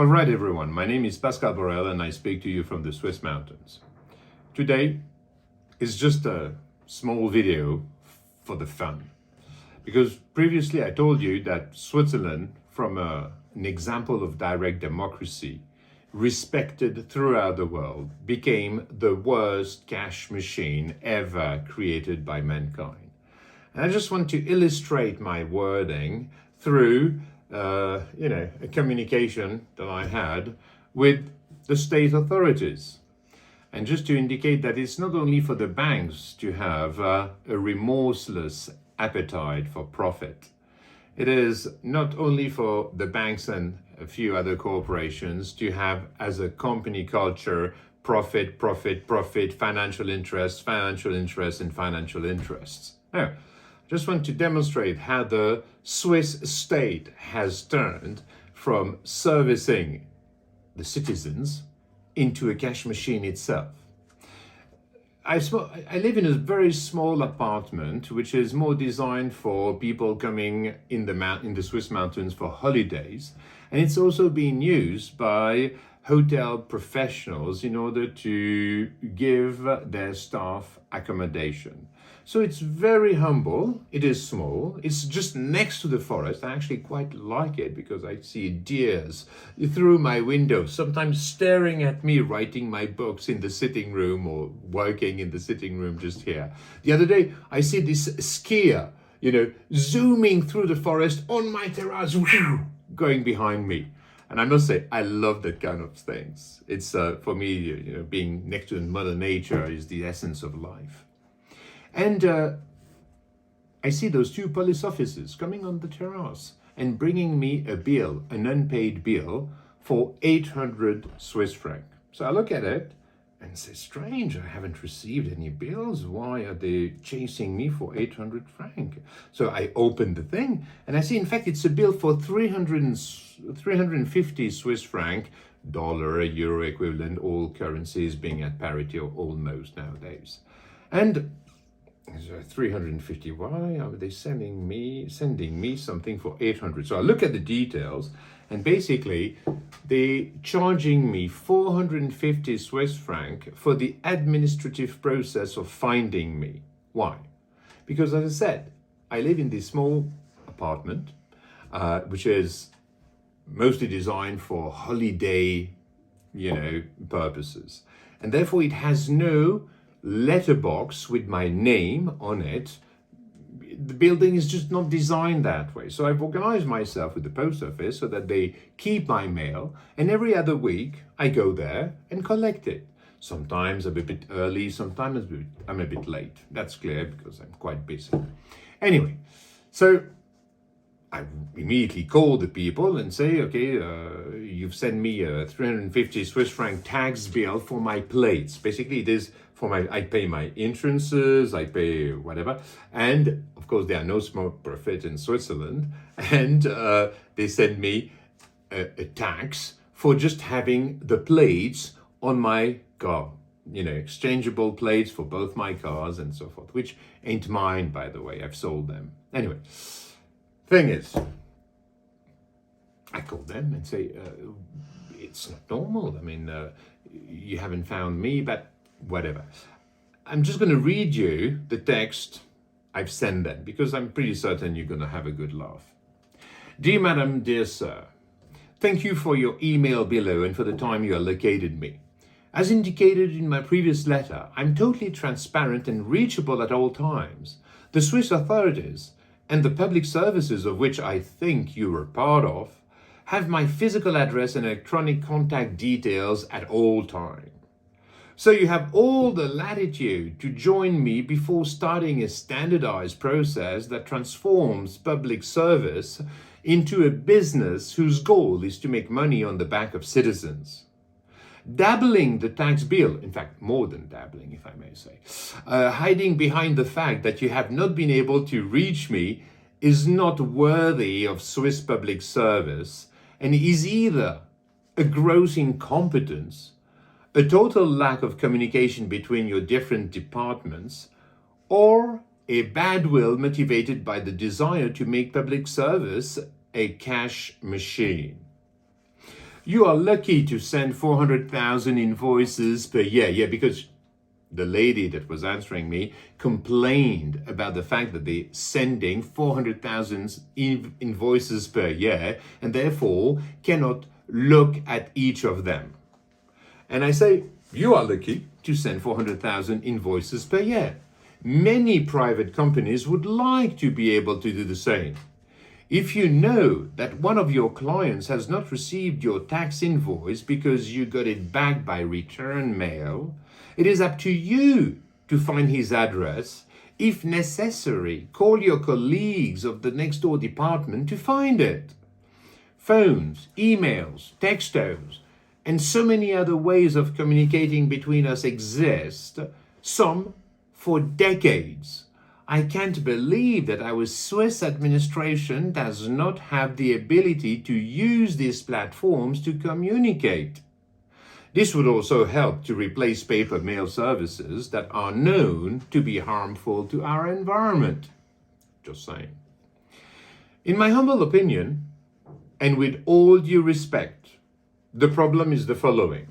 All right, everyone. My name is Pascal Borel, and I speak to you from the Swiss mountains. Today is just a small video for the fun, because previously I told you that Switzerland, from an example of direct democracy, respected throughout the world, became the worst cash machine ever created by mankind. And I just want to illustrate my wording through a communication that I had with the state authorities. And just to indicate that it's not only for the banks to have a remorseless appetite for profit. It is not only for the banks and a few other corporations to have as a company culture profit, financial interests, and financial interests. No. Just want to demonstrate how the Swiss state has turned from servicing the citizens into a cash machine itself. I live in a very small apartment, which is more designed for people coming in the Swiss mountains for holidays, and it's also being used by hotel professionals in order to give their staff accommodation. So it's very humble, it is small, it's just next to the forest. I actually quite like it because I see deers through my window, sometimes staring at me writing my books in the sitting room or working in the sitting room just here. The other day, I see this skier, zooming through the forest on my terrace, going behind me. And I must say, I love that kind of things. It's, for me, being next to Mother Nature is the essence of life. And I see those two police officers coming on the terrace and bringing me a bill, an unpaid bill, for 800 Swiss francs. So I look at it and say, strange, I haven't received any bills. Why are they chasing me for 800 francs? So I open the thing and I see, in fact, it's a bill for 350 Swiss francs, dollar, euro equivalent, all currencies being at parity or almost nowadays. And 350, why are they sending me something for 800? So I look at the details, and basically they're charging me 450 Swiss francs for the administrative process of finding me. Why? Because, as I said, I live in this small apartment, which is mostly designed for holiday, purposes. And therefore it has no letterbox with my name on it. The building is just not designed that way. So I've organized myself with the post office so that they keep my mail, and every other week I go there and collect it. Sometimes I'm a bit early, sometimes I'm a bit late. That's clear because I'm quite busy. Anyway, so I immediately call the people and say, okay, you've sent me a 350 Swiss franc tax bill for my plates. Basically, it is for I pay my insurances, I pay whatever. And of course, there are no small profit in Switzerland. And they send me a tax for just having the plates on my car. Exchangeable plates for both my cars and so forth, which ain't mine, by the way. I've sold them. Anyway. Thing is, I call them and say, it's not normal. I mean, you haven't found me, but whatever. I'm just going to read you the text I've sent them because I'm pretty certain you're going to have a good laugh. Dear Madam, dear Sir, thank you for your email below and for the time you allocated me. As indicated in my previous letter, I'm totally transparent and reachable at all times. The Swiss authorities and the public services of which I think you were part of, have my physical address and electronic contact details at all times. So you have all the latitude to join me before starting a standardized process that transforms public service into a business whose goal is to make money on the back of citizens. Dabbling the tax bill, in fact, more than dabbling, if I may say, hiding behind the fact that you have not been able to reach me is not worthy of Swiss public service and is either a gross incompetence, a total lack of communication between your different departments, or a bad will motivated by the desire to make public service a cash machine. You are lucky to send 400,000 invoices per year. Yeah, because the lady that was answering me complained about the fact that they're sending 400,000 invoices per year and therefore cannot look at each of them. And I say, you are lucky to send 400,000 invoices per year. Many private companies would like to be able to do the same. If you know that one of your clients has not received your tax invoice because you got it back by return mail, it is up to you to find his address. If necessary, call your colleagues of the next door department to find it. Phones, emails, textos, and so many other ways of communicating between us exist, some for decades. I can't believe that our Swiss administration does not have the ability to use these platforms to communicate. This would also help to replace paper mail services that are known to be harmful to our environment. Just saying. In my humble opinion, and with all due respect, the problem is the following.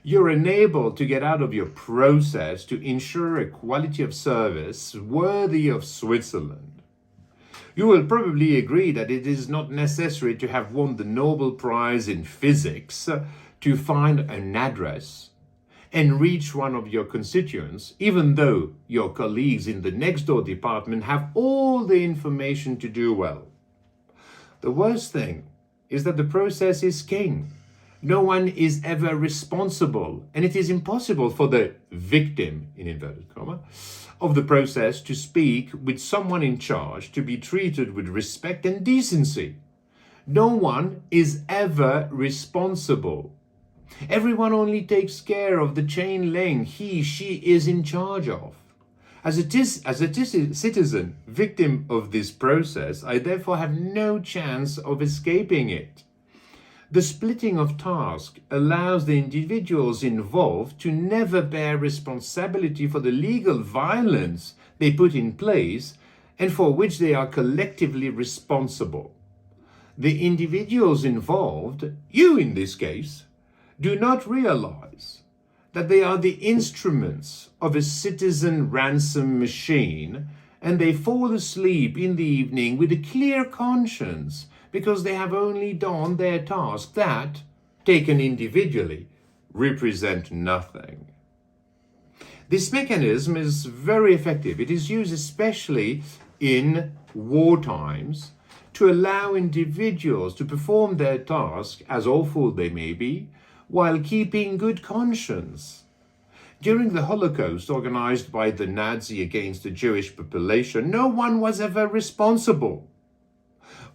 You're unable to get out of your process to ensure a quality of service worthy of Switzerland. You will probably agree that it is not necessary to have won the Nobel Prize in physics to find an address and reach one of your constituents, even though your colleagues in the next door department have all the information to do well. The worst thing is that the process is king. No one is ever responsible, and it is impossible for the victim, in inverted comma, of the process to speak with someone in charge, to be treated with respect and decency. No one is ever responsible. Everyone only takes care of the chain link she is in charge of. As a citizen, victim of this process, I therefore have no chance of escaping it. The splitting of tasks allows the individuals involved to never bear responsibility for the legal violence they put in place and for which they are collectively responsible. The individuals involved, you in this case, do not realize that they are the instruments of a citizen ransom machine, and they fall asleep in the evening with a clear conscience because they have only done their task that, taken individually, represent nothing. This mechanism is very effective. It is used especially in war times to allow individuals to perform their task, as awful they may be, while keeping good conscience. During the Holocaust organized by the Nazi against the Jewish population, no one was ever responsible.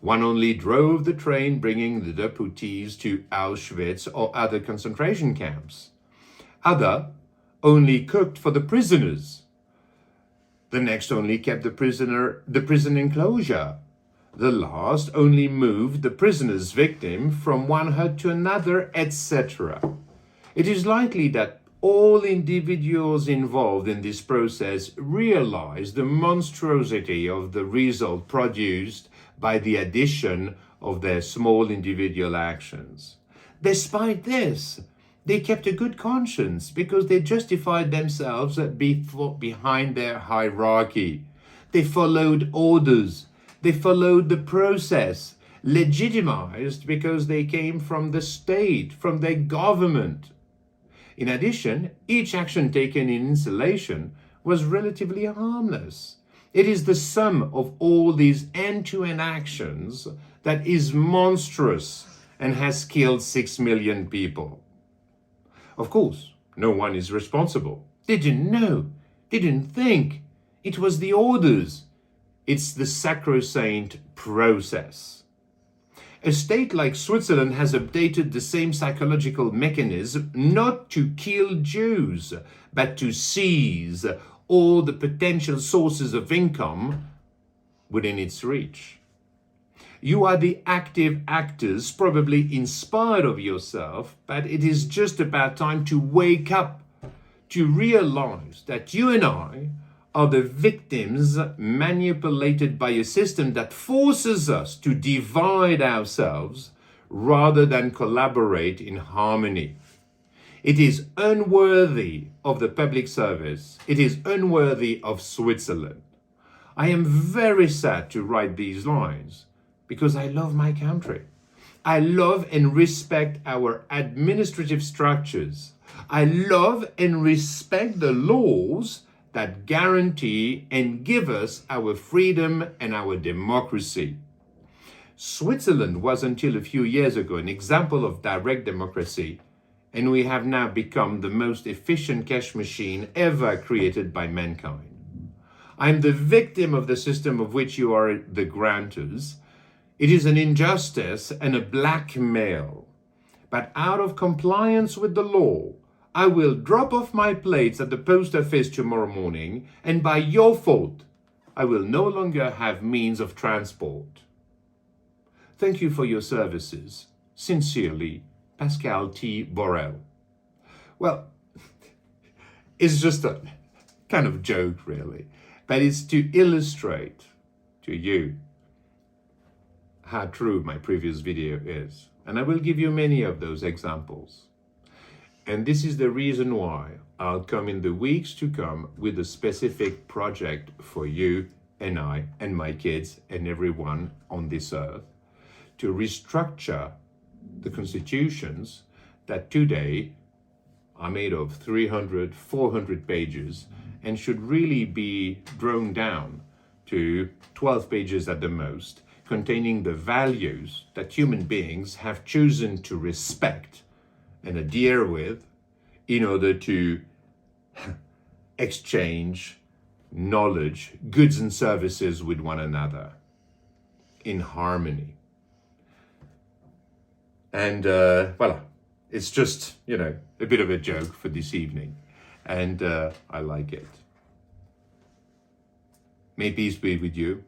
One only drove the train bringing the deputies to Auschwitz or other concentration camps. Other only cooked for the prisoners. The next only kept the prison enclosure. The last only moved the prisoner's victim from one hut to another, etc. It is likely that all individuals involved in this process realize the monstrosity of the result produced by the addition of their small individual actions. Despite this, they kept a good conscience because they justified themselves behind their hierarchy. They followed orders. They followed the process, legitimized because they came from the state, from their government. In addition, each action taken in isolation was relatively harmless. It is the sum of all these end-to-end actions that is monstrous and has killed 6 million people. Of course, no one is responsible. They didn't know. They didn't think. It was the orders. It's the sacrosanct process. A state like Switzerland has updated the same psychological mechanism not to kill Jews, but to seize all the potential sources of income within its reach. You are the active actors, probably inspired of yourself, but it is just about time to wake up, to realize that you and I are the victims manipulated by a system that forces us to divide ourselves rather than collaborate in harmony. It is unworthy of the public service. It is unworthy of Switzerland. I am very sad to write these lines because I love my country. I love and respect our administrative structures. I love and respect the laws that guarantee and give us our freedom and our democracy. Switzerland was until a few years ago an example of direct democracy, and we have now become the most efficient cash machine ever created by mankind. I'm the victim of the system of which you are the grantors. It is an injustice and a blackmail. But out of compliance with the law, I will drop off my plates at the post office tomorrow morning, and by your fault, I will no longer have means of transport. Thank you for your services. Sincerely, Pascal T. Borel. Well, it's just a kind of joke, really, but it's to illustrate to you how true my previous video is. And I will give you many of those examples. And this is the reason why I'll come in the weeks to come with a specific project for you and I and my kids and everyone on this earth to restructure the constitutions that today are made of 300, 400 pages and should really be drawn down to 12 pages at the most, containing the values that human beings have chosen to respect and adhere with in order to exchange knowledge, goods and services with one another in harmony. And voila, it's just, a bit of a joke for this evening. And I like it. May peace be with you.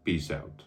Peace out.